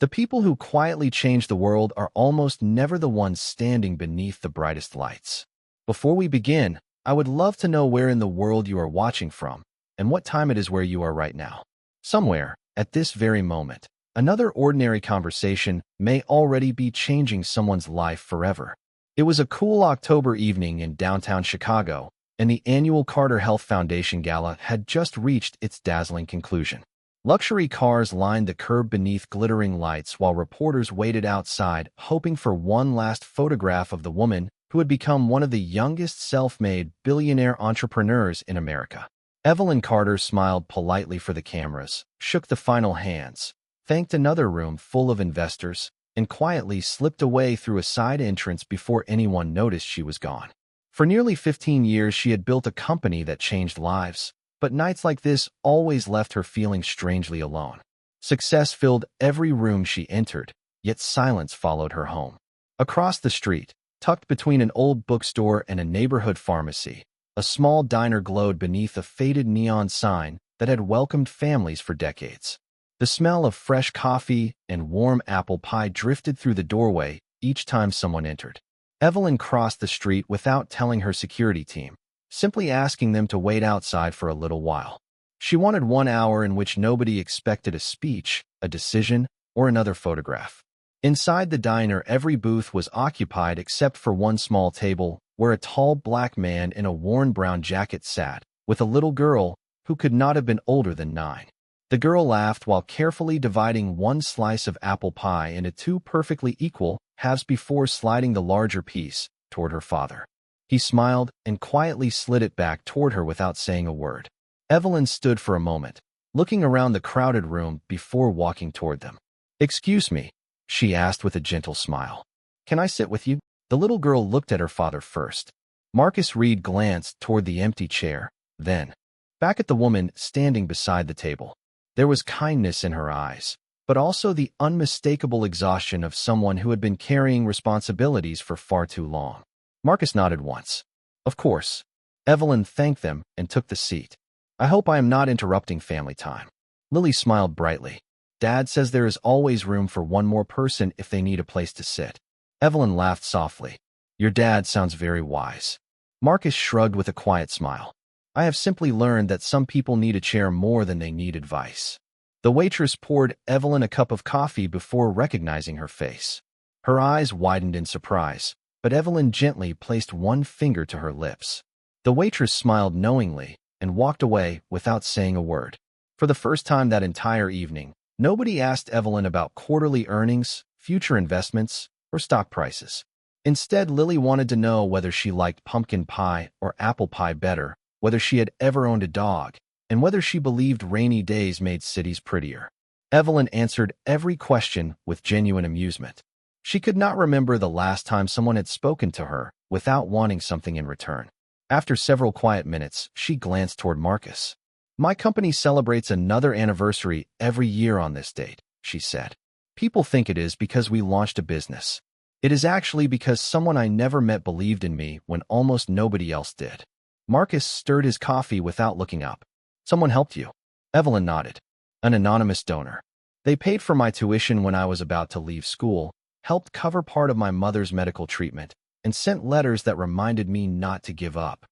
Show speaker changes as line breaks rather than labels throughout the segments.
The people who quietly change the world are almost never the ones standing beneath the brightest lights. Before we begin, I would love to know where in the world you are watching from and what time it is where you are right now. Somewhere, at this very moment, another ordinary conversation may already be changing someone's life forever. It was a cool October evening in downtown Chicago, and the annual Carter Health Foundation Gala had just reached its dazzling conclusion. Luxury cars lined the curb beneath glittering lights while reporters waited outside, hoping for one last photograph of the woman who had become one of the youngest self-made billionaire entrepreneurs in America. Evelyn Carter smiled politely for the cameras, shook the final hands, thanked another room full of investors, and quietly slipped away through a side entrance before anyone noticed she was gone. For nearly 15 years, she had built a company that changed lives, but nights like this always left her feeling strangely alone. Success filled every room she entered, yet silence followed her home. Across the street, tucked between an old bookstore and a neighborhood pharmacy, a small diner glowed beneath a faded neon sign that had welcomed families for decades. The smell of fresh coffee and warm apple pie drifted through the doorway each time someone entered. Evelyn crossed the street without telling her security team, simply asking them to wait outside for a little while. She wanted 1 hour in which nobody expected a speech, a decision, or another photograph. Inside the diner, every booth was occupied except for one small table where a tall black man in a worn brown jacket sat, with a little girl who could not have been older than 9. The girl laughed while carefully dividing one slice of apple pie into 2 perfectly equal halves before sliding the larger piece toward her father. He smiled and quietly slid it back toward her without saying a word. Evelyn stood for a moment, looking around the crowded room before walking toward them. "Excuse me," she asked with a gentle smile. "Can I sit with you?" The little girl looked at her father first. Marcus Reed glanced toward the empty chair, then back at the woman standing beside the table. There was kindness in her eyes, but also the unmistakable exhaustion of someone who had been carrying responsibilities for far too long. Marcus nodded once. "Of course." Evelyn thanked them and took the seat. "I hope I am not interrupting family time." Lily smiled brightly. "Dad says there is always room for one more person if they need a place to sit." Evelyn laughed softly. "Your dad sounds very wise." Marcus shrugged with a quiet smile. "I have simply learned that some people need a chair more than they need advice." The waitress poured Evelyn a cup of coffee before recognizing her face. Her eyes widened in surprise, but Evelyn gently placed one finger to her lips. The waitress smiled knowingly and walked away without saying a word. For the first time that entire evening, nobody asked Evelyn about quarterly earnings, future investments, or stock prices. Instead, Lily wanted to know whether she liked pumpkin pie or apple pie better, whether she had ever owned a dog, and whether she believed rainy days made cities prettier. Evelyn answered every question with genuine amusement. She could not remember the last time someone had spoken to her without wanting something in return. After several quiet minutes, she glanced toward Marcus. "My company celebrates another anniversary every year on this date," she said. "People think it is because we launched a business. It is actually because someone I never met believed in me when almost nobody else did." Marcus stirred his coffee without looking up. "Someone helped you?" Evelyn nodded. "An anonymous donor. They paid for my tuition when I was about to leave school, helped cover part of my mother's medical treatment, and sent letters that reminded me not to give up."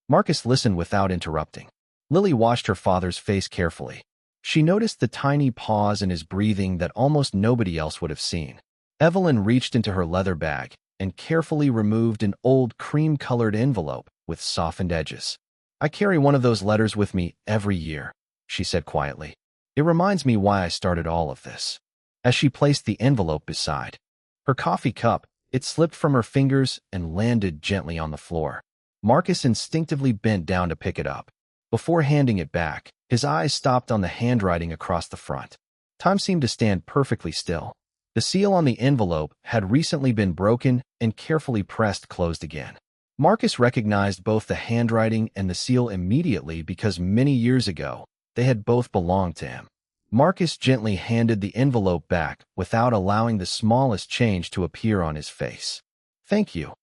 Marcus listened without interrupting. Lily watched her father's face carefully. She noticed the tiny pause in his breathing that almost nobody else would have seen. Evelyn reached into her leather bag and carefully removed an old cream-colored envelope with softened edges. "I carry one of those letters with me every year," she said quietly. "It reminds me why I started all of this." As she placed the envelope beside her coffee cup, it slipped from her fingers and landed gently on the floor. Marcus instinctively bent down to pick it up. Before handing it back, his eyes stopped on the handwriting across the front. Time seemed to stand perfectly still. The seal on the envelope had recently been broken and carefully pressed closed again. Marcus recognized both the handwriting and the seal immediately because many years ago, they had both belonged to him. Marcus gently handed the envelope back without allowing the smallest change to appear on his face. "Thank you,"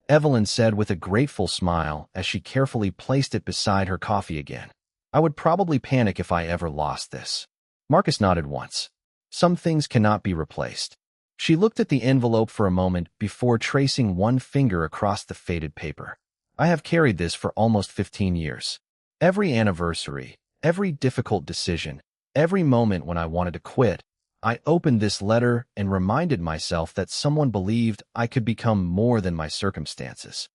Evelyn said with a grateful smile as she carefully placed it beside her coffee again. "I would probably panic if I ever lost this." Marcus nodded once. Some things cannot be replaced. She looked at the envelope for a moment before tracing one finger across the faded paper. I have carried this for almost 15 years. Every anniversary, every difficult decision, every moment when I wanted to quit, I opened this letter and reminded myself that someone believed I could become more than my circumstances.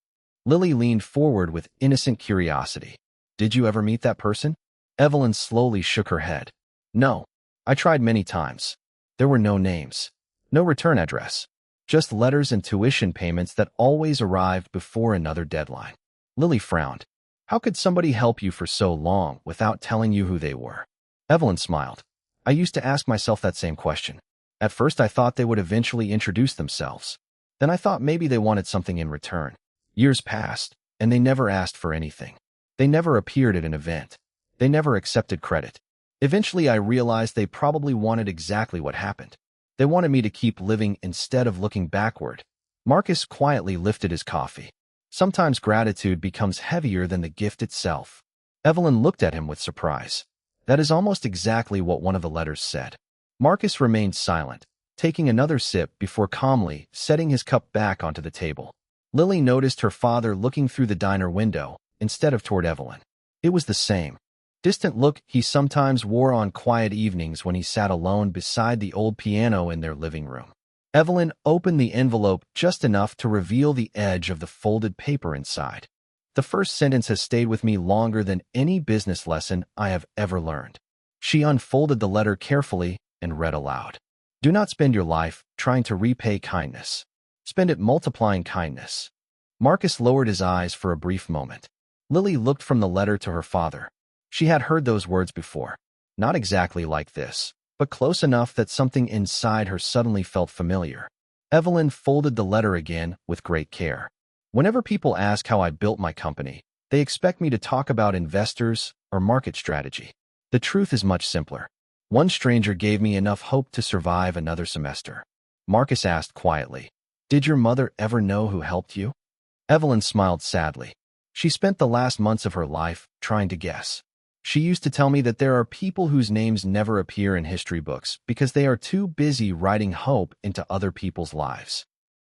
Lily leaned forward with innocent curiosity. Did you ever meet that person? Evelyn slowly shook her head. No. I tried many times. There were no names. No return address. Just letters and tuition payments that always arrived before another deadline. Lily frowned. How could somebody help you for so long without telling you who they were? Evelyn smiled. I used to ask myself that same question. At first I thought they would eventually introduce themselves. Then I thought maybe they wanted something in return. Years passed, and they never asked for anything. They never appeared at an event. They never accepted credit. Eventually I realized they probably wanted exactly what happened. They wanted me to keep living instead of looking backward. Marcus quietly lifted his coffee. Sometimes gratitude becomes heavier than the gift itself. Evelyn looked at him with surprise. That is almost exactly what one of the letters said. Marcus remained silent, taking another sip before calmly setting his cup back onto the table. Lily noticed her father looking through the diner window instead of toward Evelyn. It was the same distant look he sometimes wore on quiet evenings when he sat alone beside the old piano in their living room. Evelyn opened the envelope just enough to reveal the edge of the folded paper inside. The first sentence has stayed with me longer than any business lesson I have ever learned. She unfolded the letter carefully and read aloud. Do not spend your life trying to repay kindness. Spend it multiplying kindness. Marcus lowered his eyes for a brief moment. Lily looked from the letter to her father. She had heard those words before. Not exactly like this, but close enough that something inside her suddenly felt familiar. Evelyn folded the letter again with great care. Whenever people ask how I built my company, they expect me to talk about investors or market strategy. The truth is much simpler. One stranger gave me enough hope to survive another semester. Marcus asked quietly, Did your mother ever know who helped you? Evelyn smiled sadly. She spent the last months of her life trying to guess. She used to tell me that there are people whose names never appear in history books because they are too busy writing hope into other people's lives.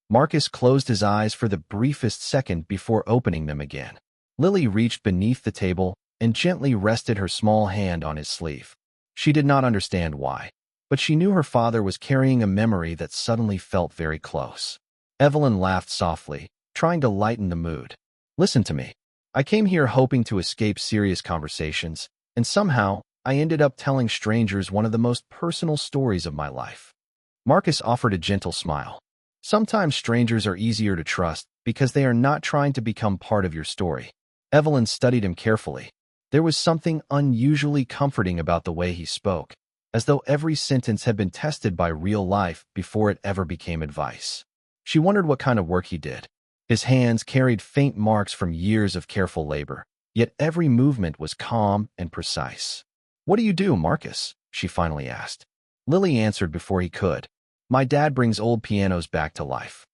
Marcus closed his eyes for the briefest second before opening them again. Lily reached beneath the table and gently rested her small hand on his sleeve. She did not understand why, but she knew her father was carrying a memory that suddenly felt very close. Evelyn laughed softly, trying to lighten the mood. Listen to me. I came here hoping to escape serious conversations, and somehow I ended up telling strangers one of the most personal stories of my life. Marcus offered a gentle smile. Sometimes strangers are easier to trust because they are not trying to become part of your story. Evelyn studied him carefully. There was something unusually comforting about the way he spoke, as though every sentence had been tested by real life before it ever became advice. She wondered what kind of work he did. His hands carried faint marks from years of careful labor, yet every movement was calm and precise. What do you do, Marcus? She finally asked. Lily answered before he could. My dad brings old pianos back to life.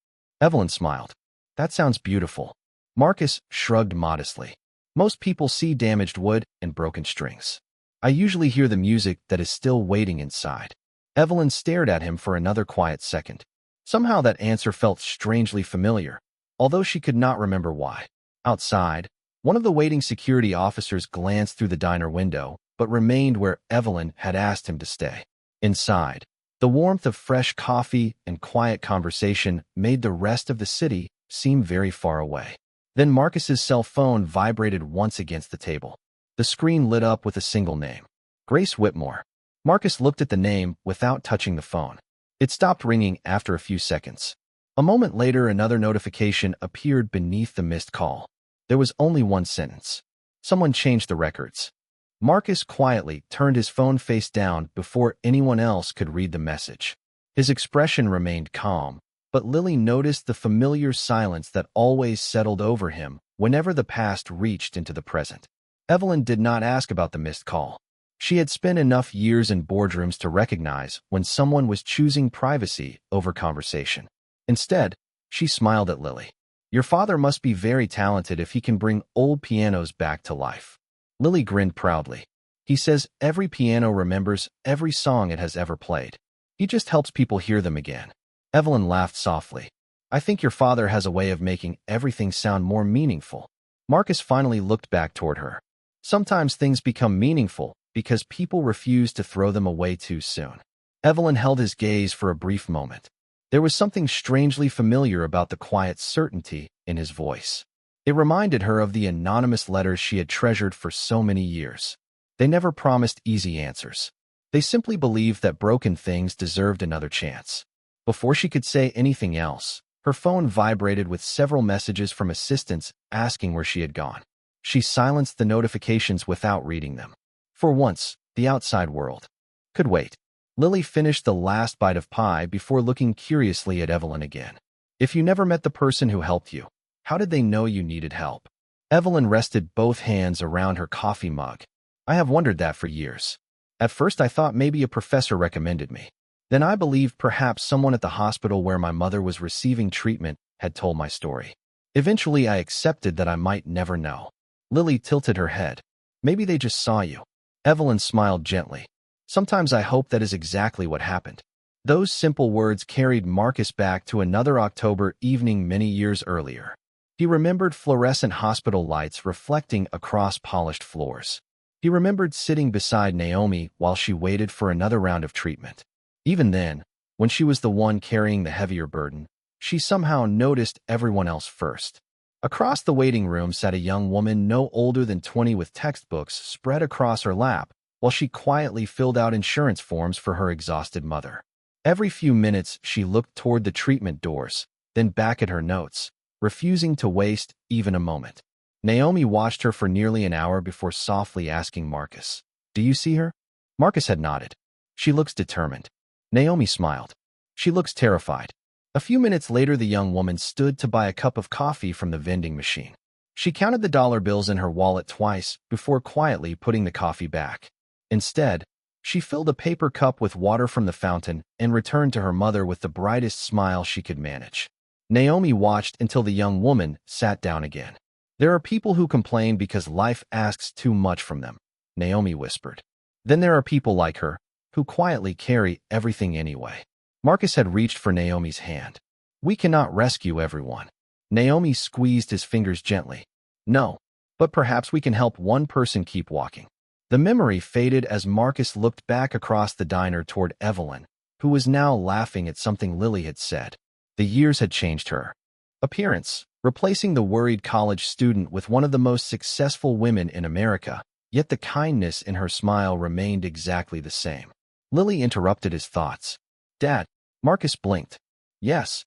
Evelyn smiled. That sounds beautiful. Marcus shrugged modestly. Most people see damaged wood and broken strings. I usually hear the music that is still waiting inside. Evelyn stared at him for another quiet second. Somehow that answer felt strangely familiar, although she could not remember why. Outside, one of the waiting security officers glanced through the diner window, but remained where Evelyn had asked him to stay. Inside, the warmth of fresh coffee and quiet conversation made the rest of the city seem very far away. Then Marcus's cell phone vibrated once against the table. The screen lit up with a single name. Grace Whitmore. Marcus looked at the name without touching the phone. It stopped ringing after a few seconds. A moment later, another notification appeared beneath the missed call. There was only one sentence. Someone changed the records. Marcus quietly turned his phone face down before anyone else could read the message. His expression remained calm, but Lily noticed the familiar silence that always settled over him whenever the past reached into the present. Evelyn did not ask about the missed call. She had spent enough years in boardrooms to recognize when someone was choosing privacy over conversation. Instead, she smiled at Lily. Your father must be very talented if he can bring old pianos back to life. Lily grinned proudly. He says every piano remembers every song it has ever played. He just helps people hear them again. Evelyn laughed softly. I think your father has a way of making everything sound more meaningful. Marcus finally looked back toward her. Sometimes things become meaningful because people refuse to throw them away too soon. Evelyn held his gaze for a brief moment. There was something strangely familiar about the quiet certainty in his voice. It reminded her of the anonymous letters she had treasured for so many years. They never promised easy answers. They simply believed that broken things deserved another chance. Before she could say anything else, her phone vibrated with several messages from assistants asking where she had gone. She silenced the notifications without reading them. For once, the outside world could wait. Lily finished the last bite of pie before looking curiously at Evelyn again. If you never met the person who helped you, how did they know you needed help? Evelyn rested both hands around her coffee mug. I have wondered that for years. At first I thought maybe a professor recommended me. Then I believed perhaps someone at the hospital where my mother was receiving treatment had told my story. Eventually I accepted that I might never know. Lily tilted her head. Maybe they just saw you. Evelyn smiled gently. Sometimes I hope that is exactly what happened. Those simple words carried Marcus back to another October evening many years earlier. He remembered fluorescent hospital lights reflecting across polished floors. He remembered sitting beside Naomi while she waited for another round of treatment. Even then, when she was the one carrying the heavier burden, she somehow noticed everyone else first. Across the waiting room sat a young woman no older than 20 with textbooks spread across her lap, while she quietly filled out insurance forms for her exhausted mother. Every few minutes, she looked toward the treatment doors, then back at her notes, refusing to waste even a moment. Naomi watched her for nearly an hour before softly asking Marcus, "Do you see her?" Marcus had nodded. "She looks determined." Naomi smiled. "She looks terrified." A few minutes later, the young woman stood to buy a cup of coffee from the vending machine. She counted the dollar bills in her wallet twice before quietly putting the coffee back. Instead, she filled a paper cup with water from the fountain and returned to her mother with the brightest smile she could manage. Naomi watched until the young woman sat down again. "There are people who complain because life asks too much from them," Naomi whispered. "Then there are people like her, who quietly carry everything anyway." Marcus had reached for Naomi's hand. "We cannot rescue everyone." Naomi squeezed his fingers gently. "No, but perhaps we can help one person keep walking." The memory faded as Marcus looked back across the diner toward Evelyn, who was now laughing at something Lily had said. The years had changed her appearance, replacing the worried college student with one of the most successful women in America, yet the kindness in her smile remained exactly the same. Lily interrupted his thoughts. "Dad." Marcus blinked. "Yes."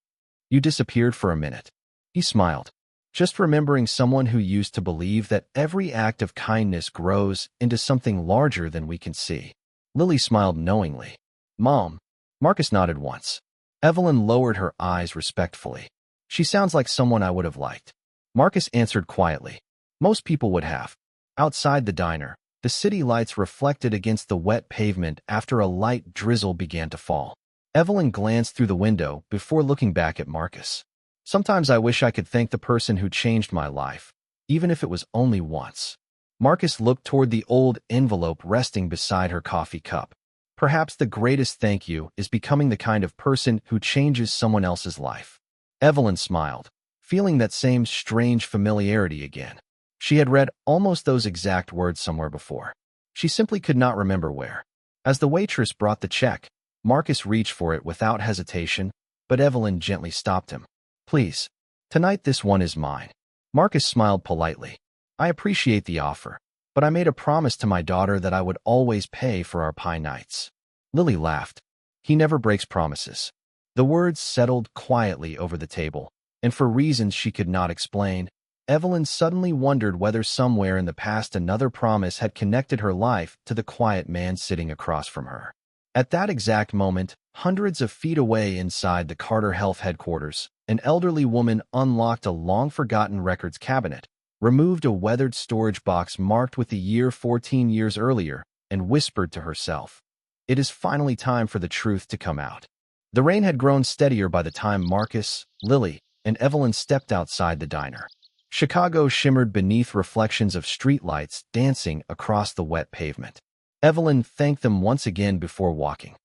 "You disappeared for a minute." He smiled. "Just remembering someone who used to believe that every act of kindness grows into something larger than we can see." Lily smiled knowingly. "Mom." Marcus nodded once. Evelyn lowered her eyes respectfully. "She sounds like someone I would have liked." Marcus answered quietly. "Most people would have." Outside the diner, the city lights reflected against the wet pavement after a light drizzle began to fall. Evelyn glanced through the window before looking back at Marcus. "Sometimes I wish I could thank the person who changed my life, even if it was only once." Marcus looked toward the old envelope resting beside her coffee cup. "Perhaps the greatest thank you is becoming the kind of person who changes someone else's life." Evelyn smiled, feeling that same strange familiarity again. She had read almost those exact words somewhere before. She simply could not remember where. As the waitress brought the check, Marcus reached for it without hesitation, but Evelyn gently stopped him. "Please. Tonight this one is mine." Marcus smiled politely. "I appreciate the offer, but I made a promise to my daughter that I would always pay for our pie nights." Lily laughed. "He never breaks promises." The words settled quietly over the table, and for reasons she could not explain, Evelyn suddenly wondered whether somewhere in the past another promise had connected her life to the quiet man sitting across from her. At that exact moment, hundreds of feet away inside the Carter Health headquarters, an elderly woman unlocked a long-forgotten records cabinet, removed a weathered storage box marked with the year 14 years earlier, and whispered to herself, "It is finally time for the truth to come out." The rain had grown steadier by the time Marcus, Lily, and Evelyn stepped outside the diner. Chicago shimmered beneath reflections of streetlights dancing across the wet pavement. Evelyn thanked them once again before walking.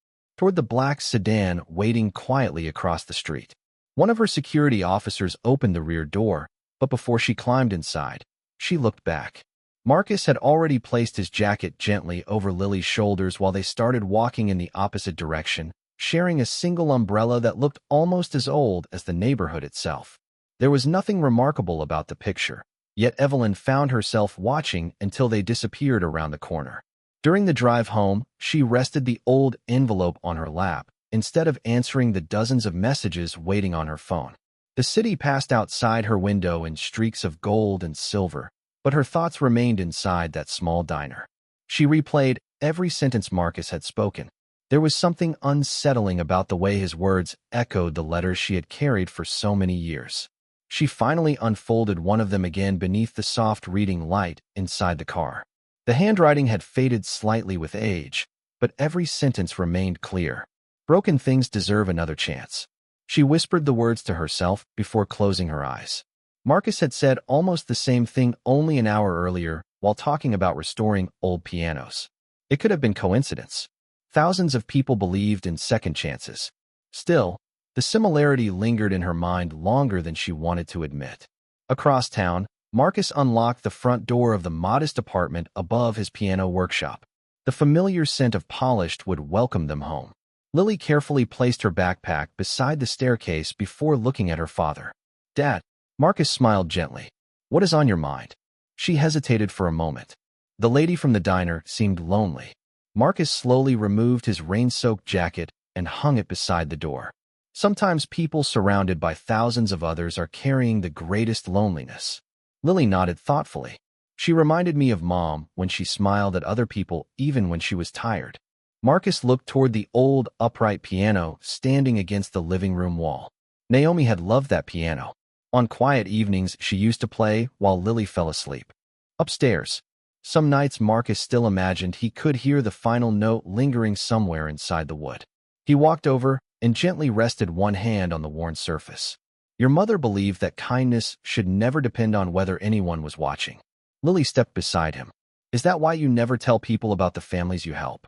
toward the black sedan waiting quietly across the street. One of her security officers opened the rear door, but before she climbed inside, she looked back. Marcus had already placed his jacket gently over Lily's shoulders while they started walking in the opposite direction, sharing a single umbrella that looked almost as old as the neighborhood itself. There was nothing remarkable about the picture, yet Evelyn found herself watching until they disappeared around the corner. During the drive home, she rested the old envelope on her lap, instead of answering the dozens of messages waiting on her phone. The city passed outside her window in streaks of gold and silver, but her thoughts remained inside that small diner. She replayed every sentence Marcus had spoken. There was something unsettling about the way his words echoed the letters she had carried for so many years. She finally unfolded one of them again beneath the soft reading light inside the car. The handwriting had faded slightly with age, but every sentence remained clear. Broken things deserve another chance. She whispered the words to herself before closing her eyes. Marcus had said almost the same thing only an hour earlier while talking about restoring old pianos. It could have been coincidence. Thousands of people believed in second chances. Still, the similarity lingered in her mind longer than she wanted to admit. Across town, Marcus unlocked the front door of the modest apartment above his piano workshop. The familiar scent of polished wood welcomed them home. Lily carefully placed her backpack beside the staircase before looking at her father. "Dad," Marcus smiled gently. "What is on your mind?" She hesitated for a moment. The lady from the diner seemed lonely. Marcus slowly removed his rain-soaked jacket and hung it beside the door. Sometimes people surrounded by thousands of others are carrying the greatest loneliness. Lily nodded thoughtfully. She reminded me of Mom when she smiled at other people even when she was tired. Marcus looked toward the old, upright piano standing against the living room wall. Naomi had loved that piano. On quiet evenings, she used to play while Lily fell asleep. Upstairs, some nights Marcus still imagined he could hear the final note lingering somewhere inside the wood. He walked over and gently rested one hand on the worn surface. "Your mother believed that kindness should never depend on whether anyone was watching." Lily stepped beside him. "Is that why you never tell people about the families you help?"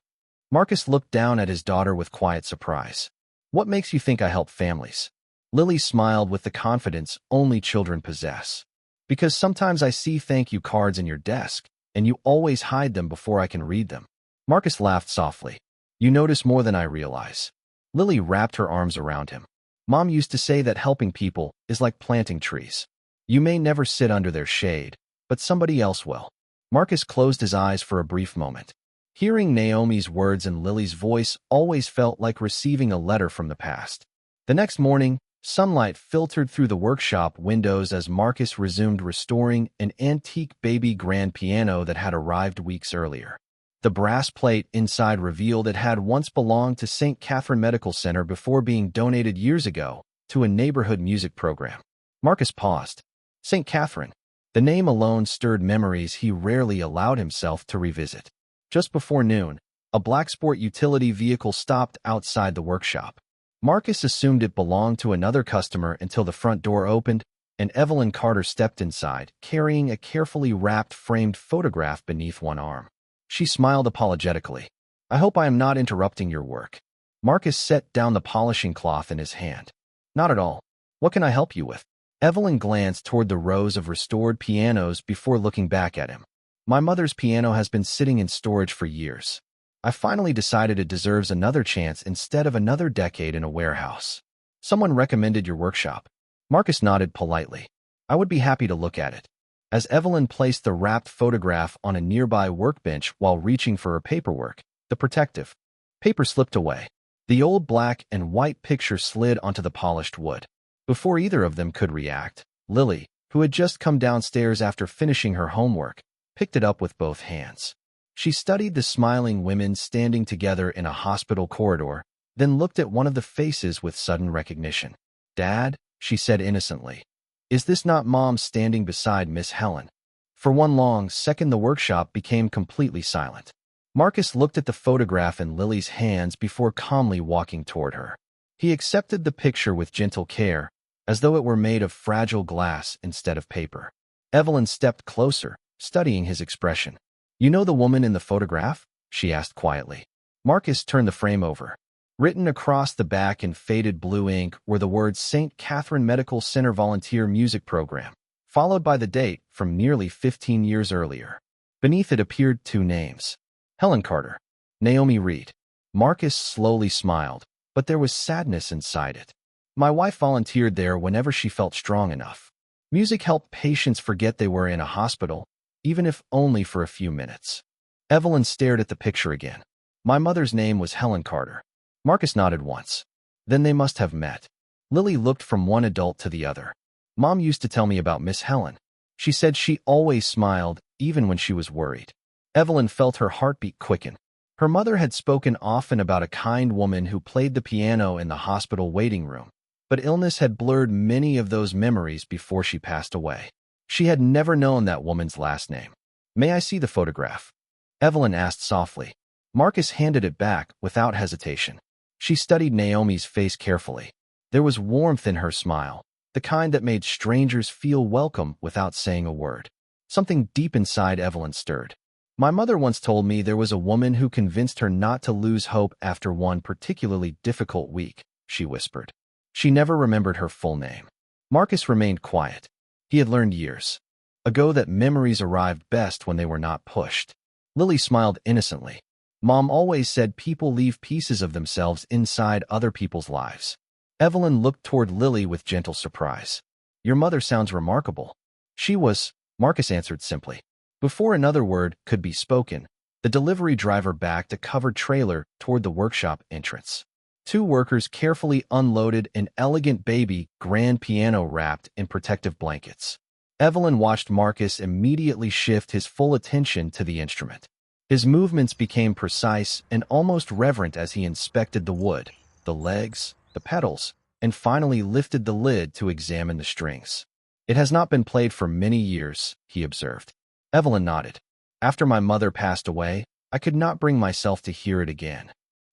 Marcus looked down at his daughter with quiet surprise. "What makes you think I help families?" Lily smiled with the confidence only children possess. "Because sometimes I see thank you cards in your desk, and you always hide them before I can read them." Marcus laughed softly. "You notice more than I realize." Lily wrapped her arms around him. "Mom used to say that helping people is like planting trees. You may never sit under their shade, but somebody else will." Marcus closed his eyes for a brief moment. Hearing Naomi's words and Lily's voice always felt like receiving a letter from the past. The next morning, sunlight filtered through the workshop windows as Marcus resumed restoring an antique baby grand piano that had arrived weeks earlier. The brass plate inside revealed it had once belonged to St. Catherine Medical Center before being donated years ago to a neighborhood music program. Marcus paused. St. Catherine. The name alone stirred memories he rarely allowed himself to revisit. Just before noon, a black sport utility vehicle stopped outside the workshop. Marcus assumed it belonged to another customer until the front door opened, and Evelyn Carter stepped inside, carrying a carefully wrapped framed photograph beneath one arm. She smiled apologetically. "I hope I am not interrupting your work." Marcus set down the polishing cloth in his hand. "Not at all. What can I help you with?" Evelyn glanced toward the rows of restored pianos before looking back at him. "My mother's piano has been sitting in storage for years. I finally decided it deserves another chance instead of another decade in a warehouse. Someone recommended your workshop." Marcus nodded politely. "I would be happy to look at it." As Evelyn placed the wrapped photograph on a nearby workbench while reaching for her paperwork, the protective paper slipped away. The old black and white picture slid onto the polished wood. Before either of them could react, Lily, who had just come downstairs after finishing her homework, picked it up with both hands. She studied the smiling women standing together in a hospital corridor, then looked at one of the faces with sudden recognition. "Dad," she said innocently. "Is this not Mom standing beside Miss Helen?" For one long second the workshop became completely silent. Marcus looked at the photograph in Lily's hands before calmly walking toward her. He accepted the picture with gentle care, as though it were made of fragile glass instead of paper. Evelyn stepped closer, studying his expression. "You know the woman in the photograph?" she asked quietly. Marcus turned the frame over. Written across the back in faded blue ink were the words St. Catherine Medical Center Volunteer Music Program, followed by the date from nearly 15 years earlier. Beneath it appeared two names: Helen Carter, Naomi Reed. Marcus slowly smiled, but there was sadness inside it. My wife volunteered there whenever she felt strong enough. Music helped patients forget they were in a hospital, even if only for a few minutes. Evelyn stared at the picture again. My mother's name was Helen Carter. Marcus nodded once. Then they must have met. Lily looked from one adult to the other. Mom used to tell me about Miss Helen. She said she always smiled, even when she was worried. Evelyn felt her heartbeat quicken. Her mother had spoken often about a kind woman who played the piano in the hospital waiting room, but illness had blurred many of those memories before she passed away. She had never known that woman's last name. "May I see the photograph?" Evelyn asked softly. Marcus handed it back without hesitation. She studied Naomi's face carefully. There was warmth in her smile, the kind that made strangers feel welcome without saying a word. Something deep inside Evelyn stirred. "My mother once told me there was a woman who convinced her not to lose hope after one particularly difficult week," she whispered. She never remembered her full name. Marcus remained quiet. He had learned years ago that memories arrived best when they were not pushed. Lily smiled innocently. "Mom always said people leave pieces of themselves inside other people's lives." Evelyn looked toward Lily with gentle surprise. "Your mother sounds remarkable." "She was," Marcus answered simply. Before another word could be spoken, the delivery driver backed a covered trailer toward the workshop entrance. Two workers carefully unloaded an elegant baby grand piano wrapped in protective blankets. Evelyn watched Marcus immediately shift his full attention to the instrument. His movements became precise and almost reverent as he inspected the wood, the legs, the pedals, and finally lifted the lid to examine the strings. "It has not been played for many years," he observed. Evelyn nodded. "After my mother passed away, I could not bring myself to hear it again."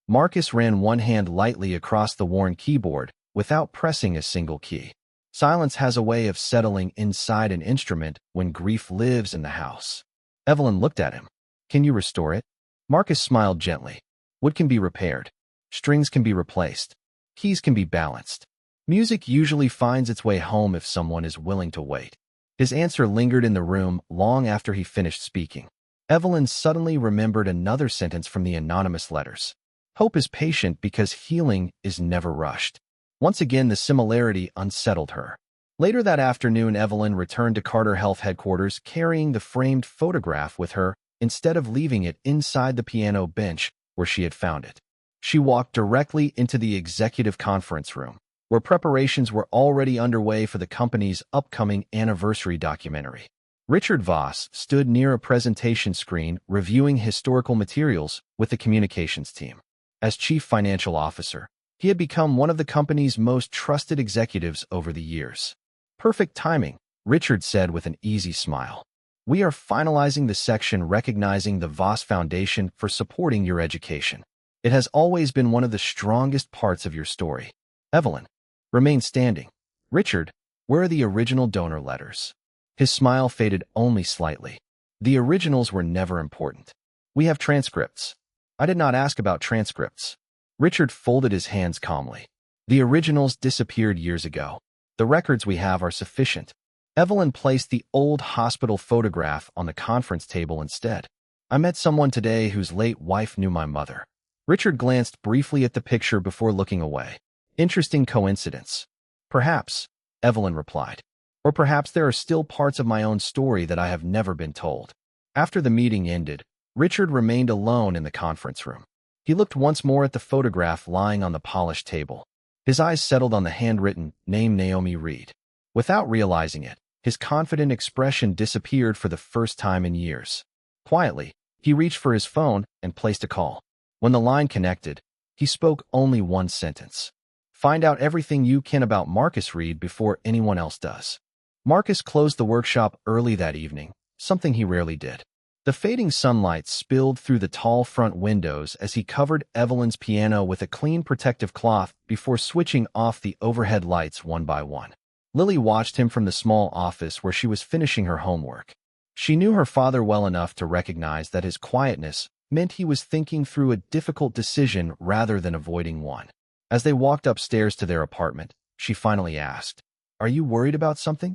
Marcus ran one hand lightly across the worn keyboard without pressing a single key. Silence has a way of settling inside an instrument when grief lives in the house. Evelyn looked at him. "Can you restore it?" Marcus smiled gently. "Wood can be repaired. Strings can be replaced. Keys can be balanced. Music usually finds its way home if someone is willing to wait." His answer lingered in the room long after he finished speaking. Evelyn suddenly remembered another sentence from the anonymous letters. "Hope is patient because healing is never rushed." Once again, the similarity unsettled her. Later that afternoon, Evelyn returned to Carter Health headquarters carrying the framed photograph with her instead of leaving it inside the piano bench where she had found it. She walked directly into the executive conference room, where preparations were already underway for the company's upcoming anniversary documentary. Richard Voss stood near a presentation screen reviewing historical materials with the communications team. As chief financial officer, he had become one of the company's most trusted executives over the years. "Perfect timing," Richard said with an easy smile. "We are finalizing the section recognizing the Voss Foundation for supporting your education. It has always been one of the strongest parts of your story." Evelyn remained standing. "Richard, where are the original donor letters?" His smile faded only slightly. "The originals were never important. We have transcripts." "I did not ask about transcripts." Richard folded his hands calmly. "The originals disappeared years ago. The records we have are sufficient." Evelyn placed the old hospital photograph on the conference table instead. "I met someone today whose late wife knew my mother." Richard glanced briefly at the picture before looking away. "Interesting coincidence." "Perhaps," Evelyn replied. "Or perhaps there are still parts of my own story that I have never been told." After the meeting ended, Richard remained alone in the conference room. He looked once more at the photograph lying on the polished table. His eyes settled on the handwritten name Naomi Reed. Without realizing it, his confident expression disappeared for the first time in years. Quietly, he reached for his phone and placed a call. When the line connected, he spoke only one sentence. "Find out everything you can about Marcus Reed before anyone else does." Marcus closed the workshop early that evening, something he rarely did. The fading sunlight spilled through the tall front windows as he covered Evelyn's piano with a clean protective cloth before switching off the overhead lights one by one. Lily watched him from the small office where she was finishing her homework. She knew her father well enough to recognize that his quietness meant he was thinking through a difficult decision rather than avoiding one. As they walked upstairs to their apartment, she finally asked, "Are you worried about something?"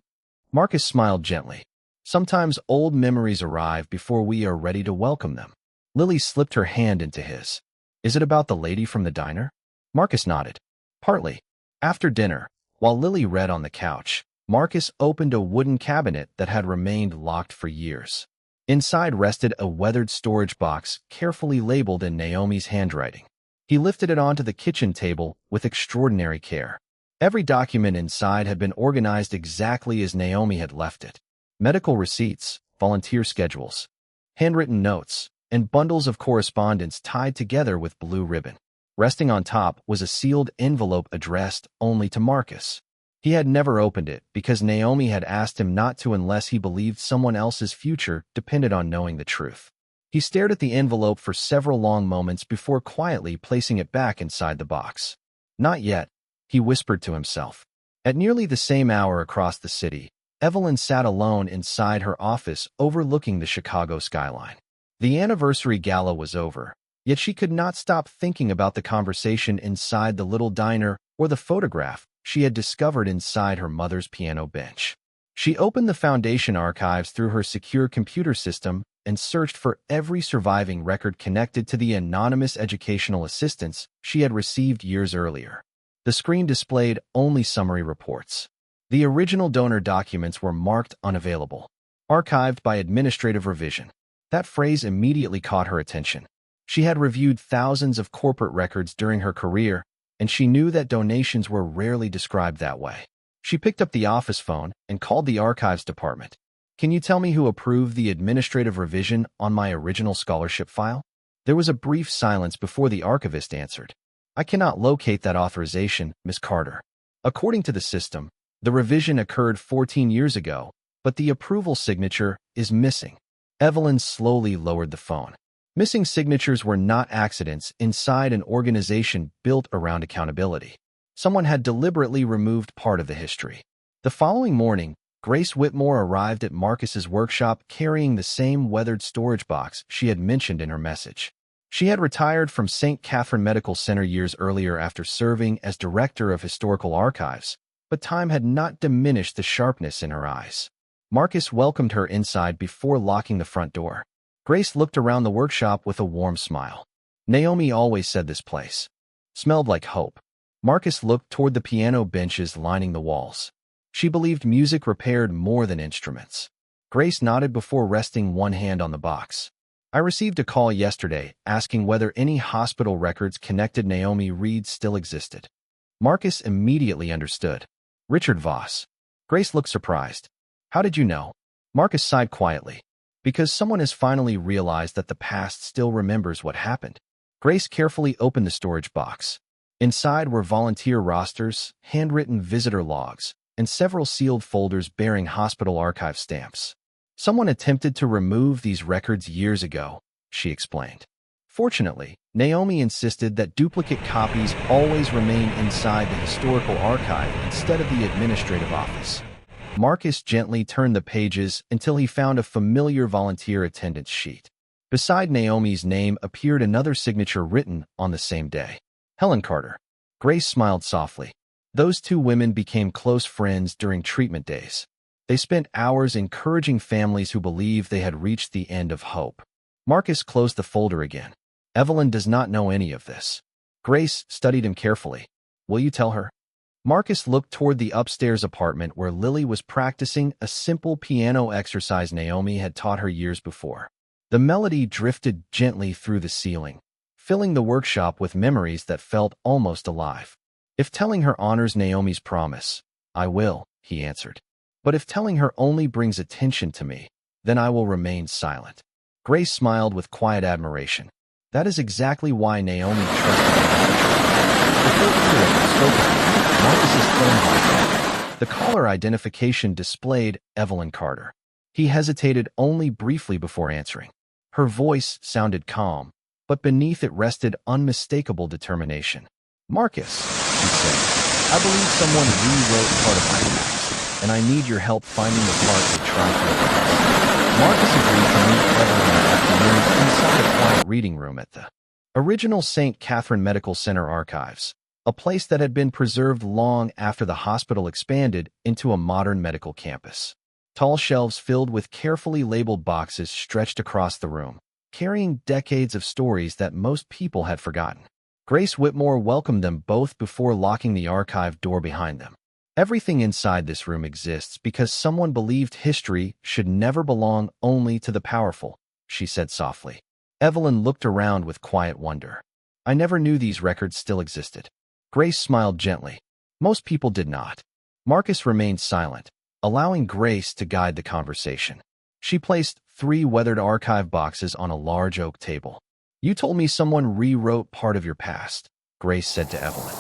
Marcus smiled gently. "Sometimes old memories arrive before we are ready to welcome them." Lily slipped her hand into his. "Is it about the lady from the diner?" Marcus nodded. "Partly." After dinner, while Lily read on the couch, Marcus opened a wooden cabinet that had remained locked for years. Inside rested a weathered storage box carefully labeled in Naomi's handwriting. He lifted it onto the kitchen table with extraordinary care. Every document inside had been organized exactly as Naomi had left it. Medical receipts, volunteer schedules, handwritten notes, and bundles of correspondence tied together with blue ribbon. Resting on top was a sealed envelope addressed only to Marcus. He had never opened it because Naomi had asked him not to unless he believed someone else's future depended on knowing the truth. He stared at the envelope for several long moments before quietly placing it back inside the box. "Not yet," he whispered to himself. At nearly the same hour across the city, Evelyn sat alone inside her office overlooking the Chicago skyline. The anniversary gala was over, yet she could not stop thinking about the conversation inside the little diner or the photograph she had discovered inside her mother's piano bench. She opened the foundation archives through her secure computer system and searched for every surviving record connected to the anonymous educational assistance she had received years earlier. The screen displayed only summary reports. The original donor documents were marked unavailable, archived by administrative revision. That phrase immediately caught her attention. She had reviewed thousands of corporate records during her career, and she knew that donations were rarely described that way. She picked up the office phone and called the archives department. "Can you tell me who approved the administrative revision on my original scholarship file?" There was a brief silence before the archivist answered. "I cannot locate that authorization, Miss Carter. According to the system, the revision occurred 14 years ago, but the approval signature is missing." Evelyn slowly lowered the phone. Missing signatures were not accidents inside an organization built around accountability. Someone had deliberately removed part of the history. The following morning, Grace Whitmore arrived at Marcus's workshop carrying the same weathered storage box she had mentioned in her message. She had retired from St. Catherine Medical Center years earlier after serving as director of historical archives, but time had not diminished the sharpness in her eyes. Marcus welcomed her inside before locking the front door. Grace looked around the workshop with a warm smile. Naomi always said this place smelled like hope. Marcus looked toward the piano benches lining the walls. She believed music repaired more than instruments. Grace nodded before resting one hand on the box. "I received a call yesterday asking whether any hospital records connected Naomi Reed still existed." Marcus immediately understood. "Richard Voss." Grace looked surprised. "How did you know?" Marcus sighed quietly. "Because someone has finally realized that the past still remembers what happened." Grace carefully opened the storage box. Inside were volunteer rosters, handwritten visitor logs, and several sealed folders bearing hospital archive stamps. "Someone attempted to remove these records years ago," she explained. Fortunately, Naomi insisted that duplicate copies always remain inside the historical archive instead of the administrative office. Marcus gently turned the pages until he found a familiar volunteer attendance sheet. Beside Naomi's name appeared another signature written on the same day. Helen Carter. Grace smiled softly. Those two women became close friends during treatment days. They spent hours encouraging families who believed they had reached the end of hope. Marcus closed the folder again. "Evelyn does not know any of this." Grace studied him carefully. "Will you tell her?" Marcus looked toward the upstairs apartment where Lily was practicing a simple piano exercise Naomi had taught her years before. The melody drifted gently through the ceiling, filling the workshop with memories that felt almost alive. "If telling her honors Naomi's promise, I will," he answered. "But if telling her only brings attention to me, then I will remain silent." Grace smiled with quiet admiration. That is exactly why Naomi trusted him. Before either had spoken, Marcus's phone vibrated. The caller identification displayed Evelyn Carter. He hesitated only briefly before answering. Her voice sounded calm, but beneath it rested unmistakable determination. "Marcus," she said, "I believe someone rewrote part of my past, and I need your help finding the part they tried to erase." Marcus agreed to meet Evelyn that afternoon inside a quiet reading room at the original St. Catherine Medical Center archives, a place that had been preserved long after the hospital expanded into a modern medical campus. Tall shelves filled with carefully labeled boxes stretched across the room, carrying decades of stories that most people had forgotten. Grace Whitmore welcomed them both before locking the archive door behind them. Everything inside this room exists because someone believed history should never belong only to the powerful, she said softly. Evelyn looked around with quiet wonder. I never knew these records still existed. Grace smiled gently. Most people did not. Marcus remained silent, allowing Grace to guide the conversation. She placed 3 weathered archive boxes on a large oak table. You told me someone rewrote part of your past, Grace said to Evelyn.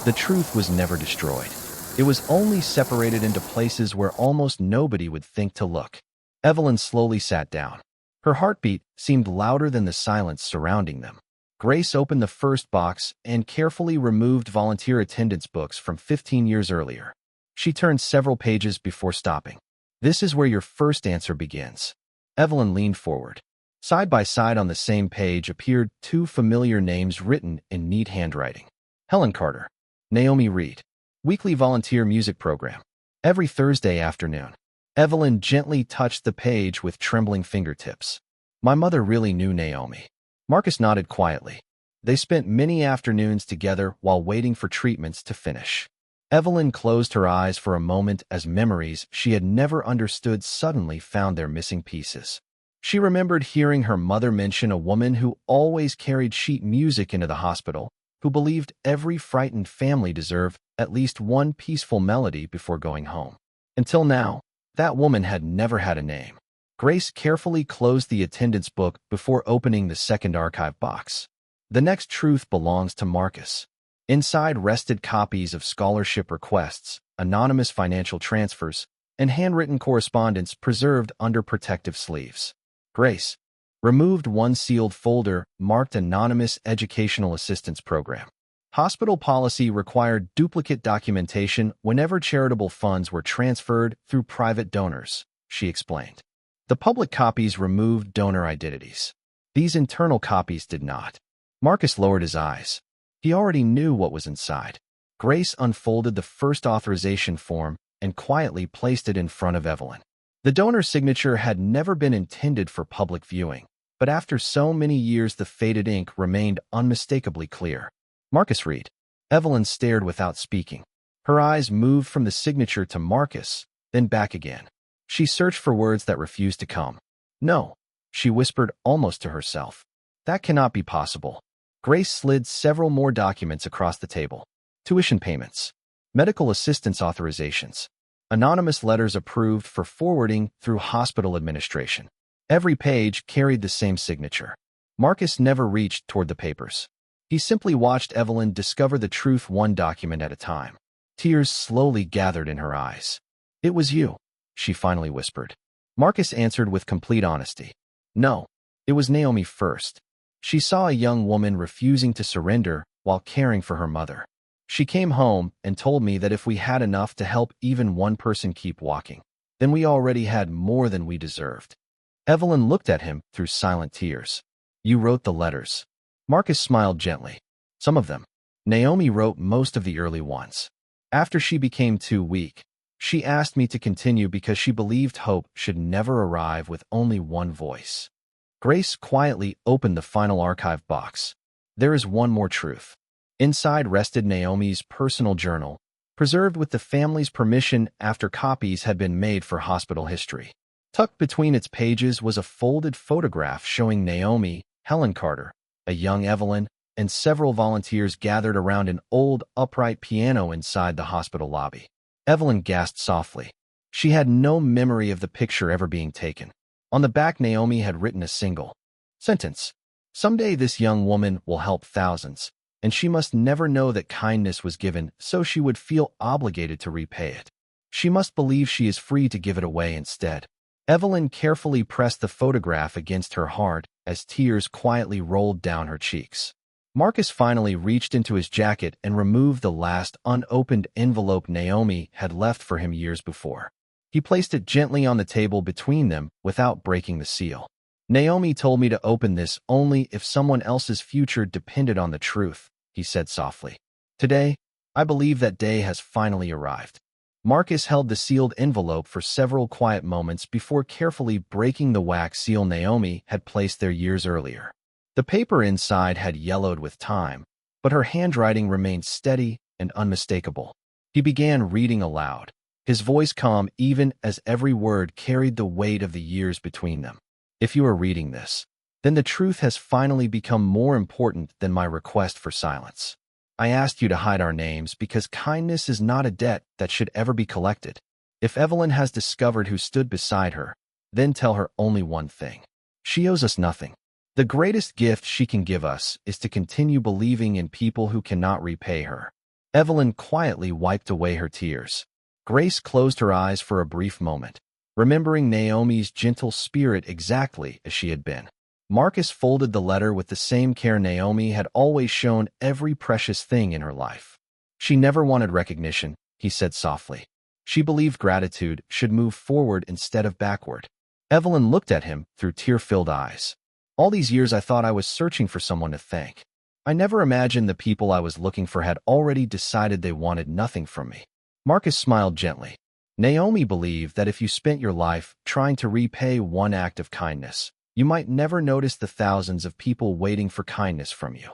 The truth was never destroyed. It was only separated into places where almost nobody would think to look. Evelyn slowly sat down. Her heartbeat seemed louder than the silence surrounding them. Grace opened the first box and carefully removed volunteer attendance books from 15 years earlier. She turned several pages before stopping. This is where your first answer begins. Evelyn leaned forward. Side by side on the same page appeared 2 familiar names written in neat handwriting. Helen Carter, Naomi Reed. Weekly volunteer music program. Every Thursday afternoon. Evelyn gently touched the page with trembling fingertips. My mother really knew Naomi. Marcus nodded quietly. They spent many afternoons together while waiting for treatments to finish. Evelyn closed her eyes for a moment as memories she had never understood suddenly found their missing pieces. She remembered hearing her mother mention a woman who always carried sheet music into the hospital, who believed every frightened family deserved at least one peaceful melody before going home. Until now, that woman had never had a name. Grace carefully closed the attendance book before opening the second archive box. The next truth belongs to Marcus. Inside rested copies of scholarship requests, anonymous financial transfers, and handwritten correspondence preserved under protective sleeves. Grace removed one sealed folder marked Anonymous Educational Assistance Program. Hospital policy required duplicate documentation whenever charitable funds were transferred through private donors, she explained. The public copies removed donor identities. These internal copies did not. Marcus lowered his eyes. He already knew what was inside. Grace unfolded the first authorization form and quietly placed it in front of Evelyn. The donor's signature had never been intended for public viewing, but after so many years the faded ink remained unmistakably clear. Marcus Reed. Evelyn stared without speaking. Her eyes moved from the signature to Marcus, then back again. She searched for words that refused to come. No, she whispered almost to herself. That cannot be possible. Grace slid several more documents across the table. Tuition payments, medical assistance authorizations, anonymous letters approved for forwarding through hospital administration. Every page carried the same signature. Marcus never reached toward the papers. He simply watched Evelyn discover the truth one document at a time. Tears slowly gathered in her eyes. It was you, she finally whispered. Marcus answered with complete honesty. No, it was Naomi first. She saw a young woman refusing to surrender while caring for her mother. She came home and told me that if we had enough to help even one person keep walking, then we already had more than we deserved. Evelyn looked at him through silent tears. You wrote the letters. Marcus smiled gently. Some of them. Naomi wrote most of the early ones. After she became too weak, she asked me to continue because she believed hope should never arrive with only one voice. Grace quietly opened the final archive box. There is one more truth. Inside rested Naomi's personal journal, preserved with the family's permission after copies had been made for hospital history. Tucked between its pages was a folded photograph showing Naomi, Helen Carter, a young Evelyn, and several volunteers gathered around an old, upright piano inside the hospital lobby. Evelyn gasped softly. She had no memory of the picture ever being taken. On the back, Naomi had written a single sentence. Someday this young woman will help thousands, and she must never know that kindness was given so she would feel obligated to repay it. She must believe she is free to give it away instead. Evelyn carefully pressed the photograph against her heart as tears quietly rolled down her cheeks. Marcus finally reached into his jacket and removed the last unopened envelope Naomi had left for him years before. He placed it gently on the table between them without breaking the seal. Naomi told me to open this only if someone else's future depended on the truth, he said softly. Today, I believe that day has finally arrived. Marcus held the sealed envelope for several quiet moments before carefully breaking the wax seal Naomi had placed there years earlier. The paper inside had yellowed with time, but her handwriting remained steady and unmistakable. He began reading aloud, his voice calm even as every word carried the weight of the years between them. If you are reading this, then the truth has finally become more important than my request for silence. I asked you to hide our names because kindness is not a debt that should ever be collected. If Evelyn has discovered who stood beside her, then tell her only one thing. She owes us nothing. The greatest gift she can give us is to continue believing in people who cannot repay her. Evelyn quietly wiped away her tears. Grace closed her eyes for a brief moment, remembering Naomi's gentle spirit exactly as she had been. Marcus folded the letter with the same care Naomi had always shown every precious thing in her life. She never wanted recognition, he said softly. She believed gratitude should move forward instead of backward. Evelyn looked at him through tear-filled eyes. All these years I thought I was searching for someone to thank. I never imagined the people I was looking for had already decided they wanted nothing from me. Marcus smiled gently. Naomi believed that if you spent your life trying to repay one act of kindness, you might never notice the thousands of people waiting for kindness from you.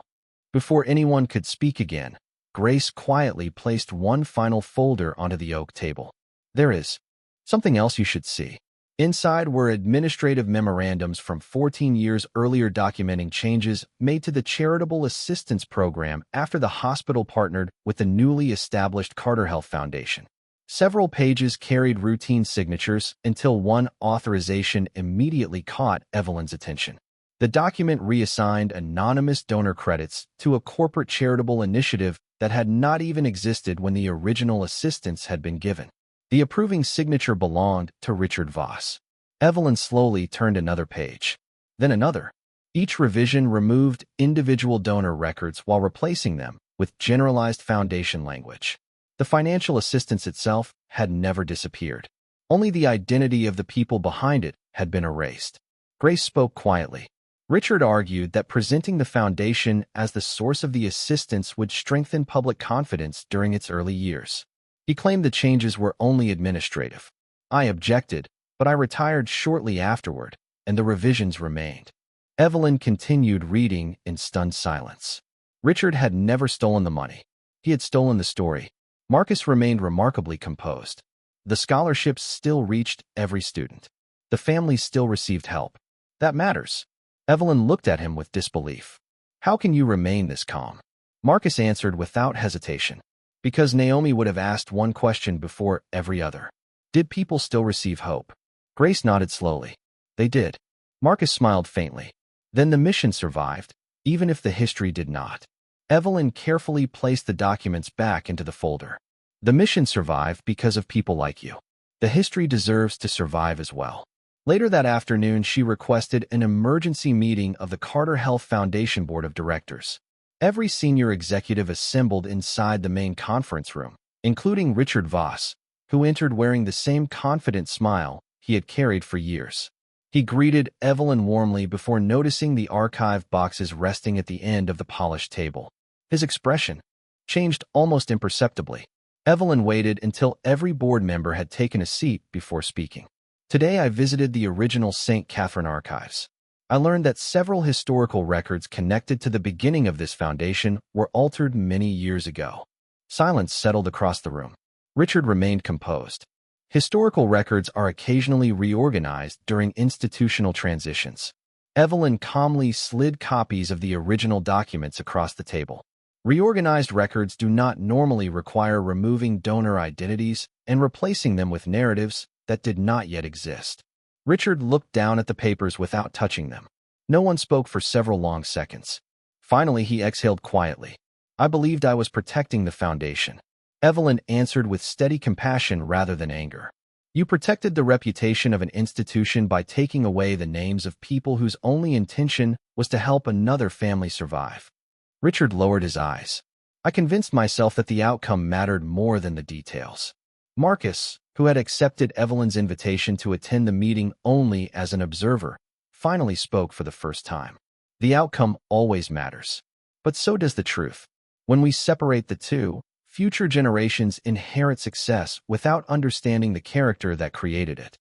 Before anyone could speak again, Grace quietly placed one final folder onto the oak table. There is something else you should see. Inside were administrative memorandums from 14 years earlier documenting changes made to the charitable assistance program after the hospital partnered with the newly established Carter Health Foundation. Several pages carried routine signatures until one authorization immediately caught Evelyn's attention. The document reassigned anonymous donor credits to a corporate charitable initiative that had not even existed when the original assistance had been given. The approving signature belonged to Richard Voss. Evelyn slowly turned another page, then another. Each revision removed individual donor records while replacing them with generalized foundation language. The financial assistance itself had never disappeared. Only the identity of the people behind it had been erased. Grace spoke quietly. Richard argued that presenting the foundation as the source of the assistance would strengthen public confidence during its early years. He claimed the changes were only administrative. I objected, but I retired shortly afterward, and the revisions remained. Evelyn continued reading in stunned silence. Richard had never stolen the money. He had stolen the story. Marcus remained remarkably composed. The scholarships still reached every student. The families still received help. That matters. Evelyn looked at him with disbelief. How can you remain this calm? Marcus answered without hesitation. Because Naomi would have asked one question before every other. Did people still receive hope? Grace nodded slowly. They did. Marcus smiled faintly. Then the mission survived, even if the history did not. Evelyn carefully placed the documents back into the folder. The mission survived because of people like you. The history deserves to survive as well. Later that afternoon, she requested an emergency meeting of the Carter Health Foundation Board of Directors. Every senior executive assembled inside the main conference room, including Richard Voss, who entered wearing the same confident smile he had carried for years. He greeted Evelyn warmly before noticing the archive boxes resting at the end of the polished table. His expression changed almost imperceptibly. Evelyn waited until every board member had taken a seat before speaking. Today I visited the original St. Catherine archives. I learned that several historical records connected to the beginning of this foundation were altered many years ago. Silence settled across the room. Richard remained composed. Historical records are occasionally reorganized during institutional transitions. Evelyn calmly slid copies of the original documents across the table. Reorganized records do not normally require removing donor identities and replacing them with narratives that did not yet exist. Richard looked down at the papers without touching them. No one spoke for several long seconds. Finally, he exhaled quietly. I believed I was protecting the foundation. Evelyn answered with steady compassion rather than anger. You protected the reputation of an institution by taking away the names of people whose only intention was to help another family survive. Richard lowered his eyes. I convinced myself that the outcome mattered more than the details. Marcus, who had accepted Evelyn's invitation to attend the meeting only as an observer, finally spoke for the first time. The outcome always matters. But so does the truth. When we separate the two, future generations inherit success without understanding the character that created it.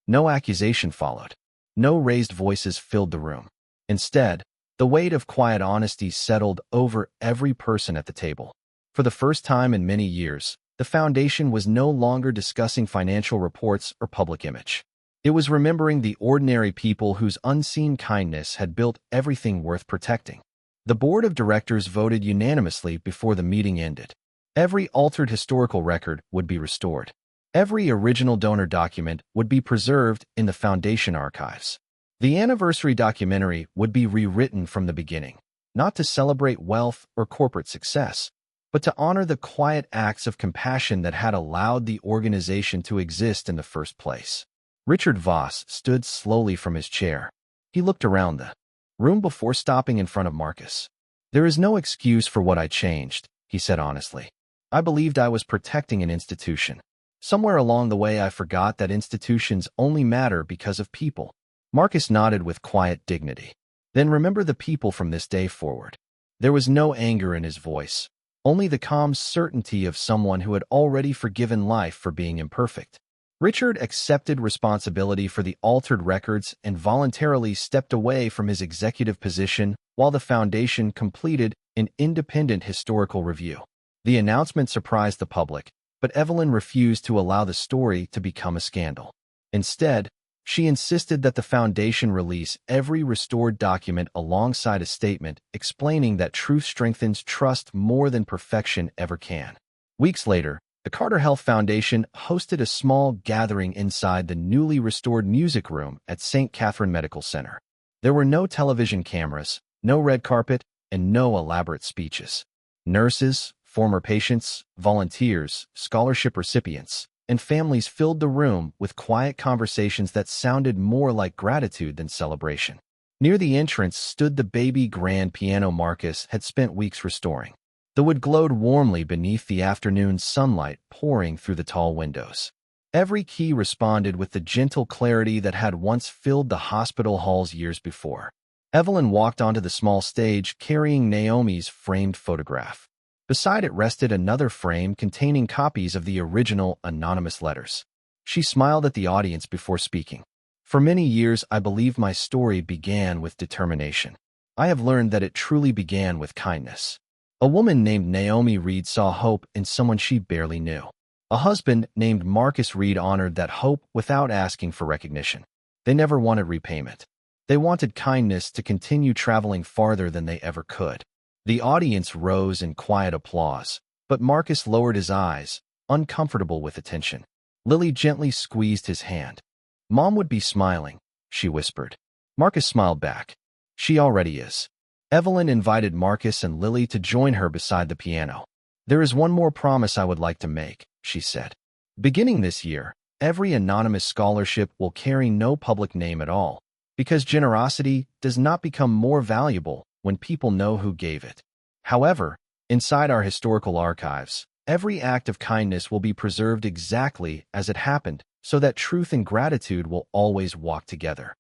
No accusation followed. No raised voices filled the room. Instead, the weight of quiet honesty settled over every person at the table. For the first time in many years, the foundation was no longer discussing financial reports or public image. It was remembering the ordinary people whose unseen kindness had built everything worth protecting. The board of directors voted unanimously before the meeting ended. Every altered historical record would be restored. Every original donor document would be preserved in the foundation archives. The anniversary documentary would be rewritten from the beginning, not to celebrate wealth or corporate success, but to honor the quiet acts of compassion that had allowed the organization to exist in the first place. Richard Voss stood slowly from his chair. He looked around the room before stopping in front of Marcus. "There is no excuse for what I changed," he said honestly. "I believed I was protecting an institution. Somewhere along the way I forgot that institutions only matter because of people." Marcus nodded with quiet dignity. "Then remember the people from this day forward." There was no anger in his voice, only the calm certainty of someone who had already forgiven life for being imperfect. Richard accepted responsibility for the altered records and voluntarily stepped away from his executive position while the foundation completed an independent historical review. The announcement surprised the public, but Evelyn refused to allow the story to become a scandal. Instead, she insisted that the foundation release every restored document alongside a statement explaining that truth strengthens trust more than perfection ever can. Weeks later, the Carter Health Foundation hosted a small gathering inside the newly restored music room at St. Catherine Medical Center. There were no television cameras, no red carpet, and no elaborate speeches. Nurses, former patients, volunteers, scholarship recipients, and families filled the room with quiet conversations that sounded more like gratitude than celebration. Near the entrance stood the baby grand piano Marcus had spent weeks restoring. The wood glowed warmly beneath the afternoon sunlight pouring through the tall windows. Every key responded with the gentle clarity that had once filled the hospital halls years before. Evelyn walked onto the small stage carrying Naomi's framed photograph. Beside it rested another frame containing copies of the original anonymous letters. She smiled at the audience before speaking. "For many years, I believed my story began with determination. I have learned that it truly began with kindness." A woman named Naomi Reed saw hope in someone she barely knew. A husband named Marcus Reed honored that hope without asking for recognition. They never wanted repayment. They wanted kindness to continue traveling farther than they ever could. The audience rose in quiet applause, but Marcus lowered his eyes, uncomfortable with attention. Lily gently squeezed his hand. "Mom would be smiling," she whispered. Marcus smiled back. "She already is." Evelyn invited Marcus and Lily to join her beside the piano. "There is one more promise I would like to make," she said. "Beginning this year, every anonymous scholarship will carry no public name at all, because generosity does not become more valuable when people know who gave it. However, inside our historical archives, every act of kindness will be preserved exactly as it happened, so that truth and gratitude will always walk together."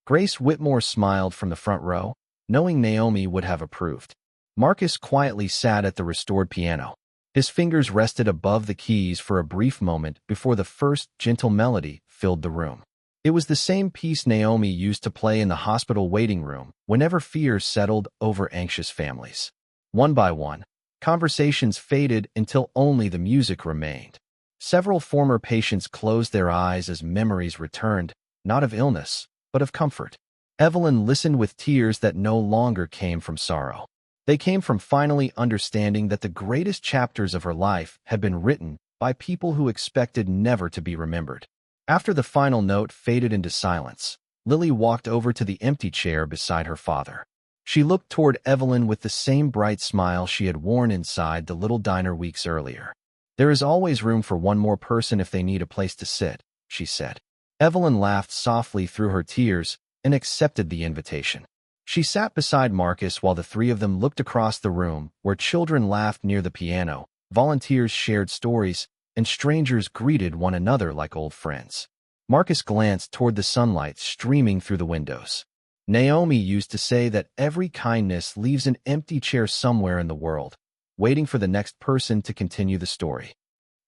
Grace Whitmore smiled from the front row, knowing Naomi would have approved. Marcus quietly sat at the restored piano. His fingers rested above the keys for a brief moment before the first gentle melody filled the room. It was the same piece Naomi used to play in the hospital waiting room whenever fears settled over anxious families. One by one, conversations faded until only the music remained. Several former patients closed their eyes as memories returned, not of illness, but of comfort. Evelyn listened with tears that no longer came from sorrow. They came from finally understanding that the greatest chapters of her life had been written by people who expected never to be remembered. After the final note faded into silence, Lily walked over to the empty chair beside her father. She looked toward Evelyn with the same bright smile she had worn inside the little diner weeks earlier. "There is always room for one more person if they need a place to sit," she said. Evelyn laughed softly through her tears and accepted the invitation. She sat beside Marcus while the three of them looked across the room, where children laughed near the piano, volunteers shared stories, and strangers greeted one another like old friends. Marcus glanced toward the sunlight streaming through the windows. Naomi used to say that every kindness leaves an empty chair somewhere in the world, waiting for the next person to continue the story.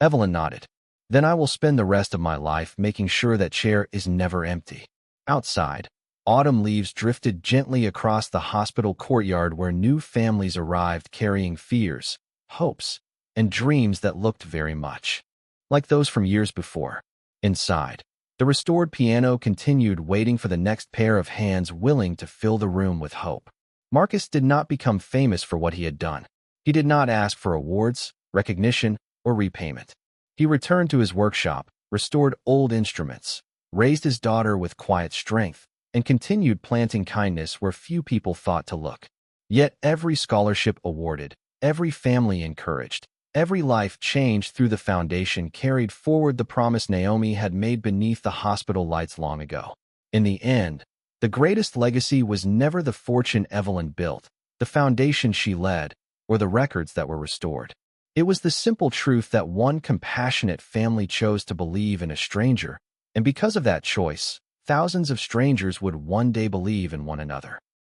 Evelyn nodded. Then I will spend the rest of my life making sure that chair is never empty. Outside, autumn leaves drifted gently across the hospital courtyard where new families arrived carrying fears, hopes, and dreams that looked very much like those from years before. Inside, the restored piano continued waiting for the next pair of hands willing to fill the room with hope. Marcus did not become famous for what he had done. He did not ask for awards, recognition, or repayment. He returned to his workshop, restored old instruments, raised his daughter with quiet strength, and continued planting kindness where few people thought to look. Yet every scholarship awarded, every family encouraged, every life changed through the foundation carried forward the promise Naomi had made beneath the hospital lights long ago. In the end, the greatest legacy was never the fortune Evelyn built, the foundation she led, or the records that were restored. It was the simple truth that one compassionate family chose to believe in a stranger, and because of that choice, thousands of strangers would one day believe in one another.